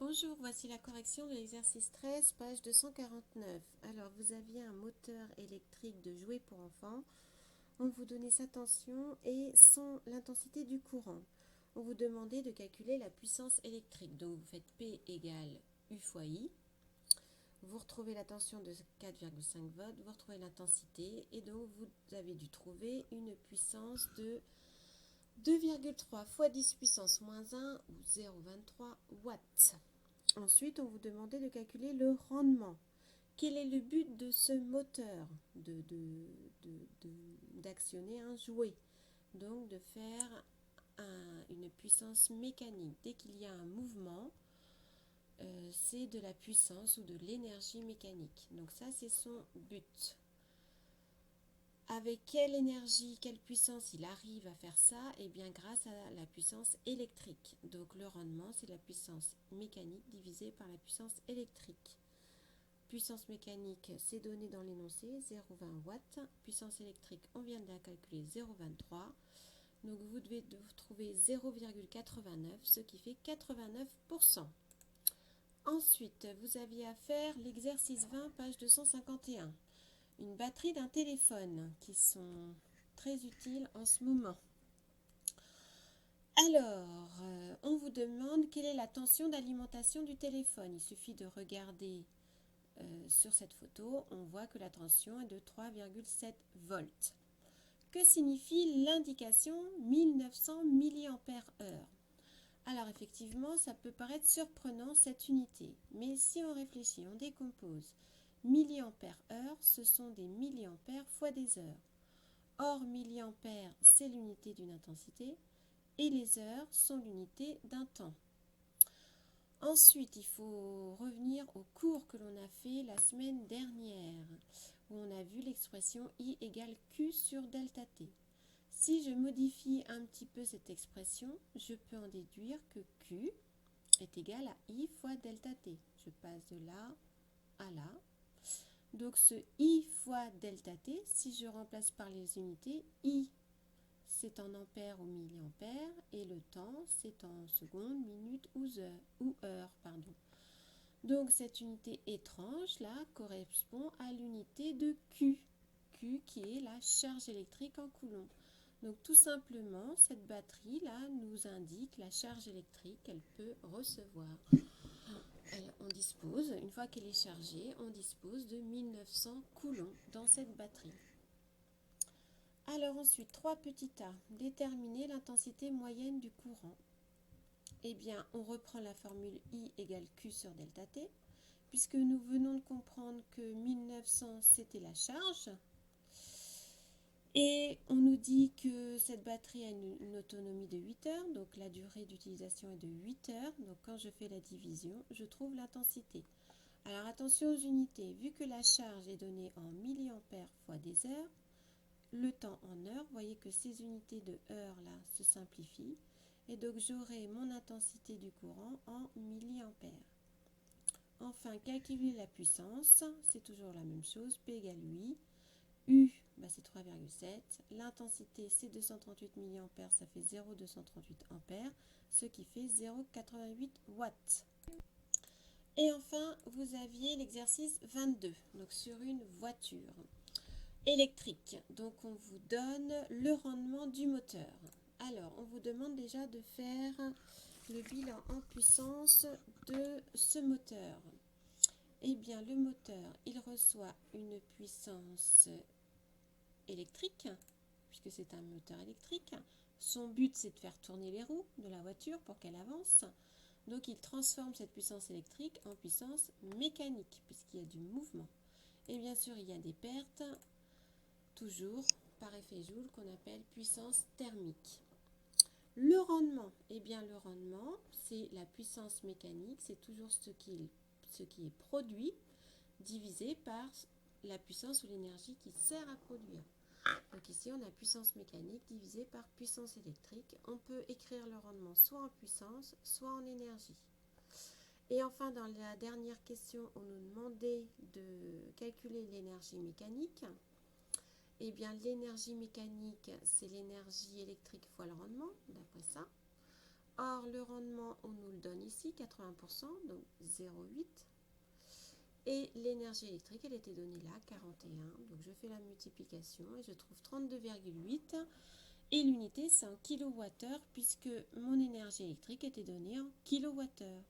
Bonjour, voici la correction de l'exercice 13, page 249. Alors, vous aviez un moteur électrique de jouet pour enfants. On vous donnait sa tension et l'intensité du courant. On vous demandait de calculer la puissance électrique. Donc, vous faites P égale U fois I. Vous retrouvez la tension de 4,5 volts, vous retrouvez l'intensité et donc vous avez dû trouver une puissance de 2,3 fois 10 puissance moins 1 ou 0,23 watts. Ensuite, on vous demandait de calculer le rendement. Quel est le but de ce moteur d'actionner un jouet? Donc, de faire une puissance mécanique. Dès qu'il y a un mouvement, c'est de la puissance ou de l'énergie mécanique. Donc ça, c'est son but. Avec quelle énergie, quelle puissance il arrive à faire ça? Eh bien, grâce à la puissance électrique. Donc, le rendement, c'est la puissance mécanique divisée par la puissance électrique. Puissance mécanique, c'est donné dans l'énoncé, 0,20 watts. Puissance électrique, on vient de la calculer, 0,23. Donc, vous devez trouver 0,89, ce qui fait 89%. Ensuite, vous aviez à faire l'exercice 20, page 251. Une batterie d'un téléphone qui sont très utiles en ce moment. Alors, on vous demande quelle est la tension d'alimentation du téléphone. Il suffit de regarder sur cette photo, on voit que la tension est de 3,7 volts. Que signifie l'indication 1900 mAh? Alors effectivement, ça peut paraître surprenant cette unité, mais si on réfléchit, on décompose. Milliampères-heure, ce sont des milliampères fois des heures. Or, milliampères, c'est l'unité d'une intensité, et les heures sont l'unité d'un temps. Ensuite, il faut revenir au cours que l'on a fait la semaine dernière, où on a vu l'expression I égale Q sur delta T. Si je modifie un petit peu cette expression, je peux en déduire que Q est égal à I fois delta T. Je passe de là à là. Donc ce I fois delta T, si je remplace par les unités, I c'est en ampères ou milliampères et le temps c'est en secondes, minutes ou heures. Donc cette unité étrange là correspond à l'unité de Q. Q qui est la charge électrique en coulomb. Donc tout simplement, cette batterie-là nous indique la charge électrique qu'elle peut recevoir. On dispose, une fois qu'elle est chargée, on dispose de 1900 coulombs dans cette batterie. Alors ensuite, 3 petits A. Déterminer l'intensité moyenne du courant. Eh bien, on reprend la formule I égale Q sur delta T, puisque nous venons de comprendre que 1900 c'était la charge. Et on nous dit que cette batterie a une autonomie de 8 heures, donc la durée d'utilisation est de 8 heures. Donc quand je fais la division, je trouve l'intensité. Alors attention aux unités, vu que la charge est donnée en milliampères fois des heures, le temps en heures, vous voyez que ces unités de heures là se simplifient. Et donc j'aurai mon intensité du courant en milliampères. Enfin, calculer la puissance, c'est toujours la même chose, P égale UI. U, c'est 3,7. L'intensité, c'est 238 mA, ça fait 0,238 ampères, ce qui fait 0,88 watts. Et enfin, vous aviez l'exercice 22, donc sur une voiture électrique. Donc, on vous donne le rendement du moteur. Alors, on vous demande déjà de faire le bilan en puissance de ce moteur. Eh bien, le moteur, il reçoit une puissance électrique, puisque c'est un moteur électrique. Son but, c'est de faire tourner les roues de la voiture pour qu'elle avance. Donc, il transforme cette puissance électrique en puissance mécanique, puisqu'il y a du mouvement. Et bien sûr, il y a des pertes, toujours par effet Joule, qu'on appelle puissance thermique. Le rendement, eh bien, le rendement, c'est la puissance mécanique, c'est toujours ce qui est produit, divisé par la puissance ou l'énergie qui sert à produire. Donc ici, on a puissance mécanique divisée par puissance électrique. On peut écrire le rendement soit en puissance, soit en énergie. Et enfin, dans la dernière question, on nous demandait de calculer l'énergie mécanique. Eh bien, l'énergie mécanique, c'est l'énergie électrique fois le rendement, d'après ça. Or, le rendement, on nous le donne ici, 80%, donc 0,8. Et l'énergie électrique, elle était donnée là, 41. Donc, je fais la multiplication et je trouve 32,8. Et l'unité, c'est en kilowattheure, puisque mon énergie électrique était donnée en kilowattheure.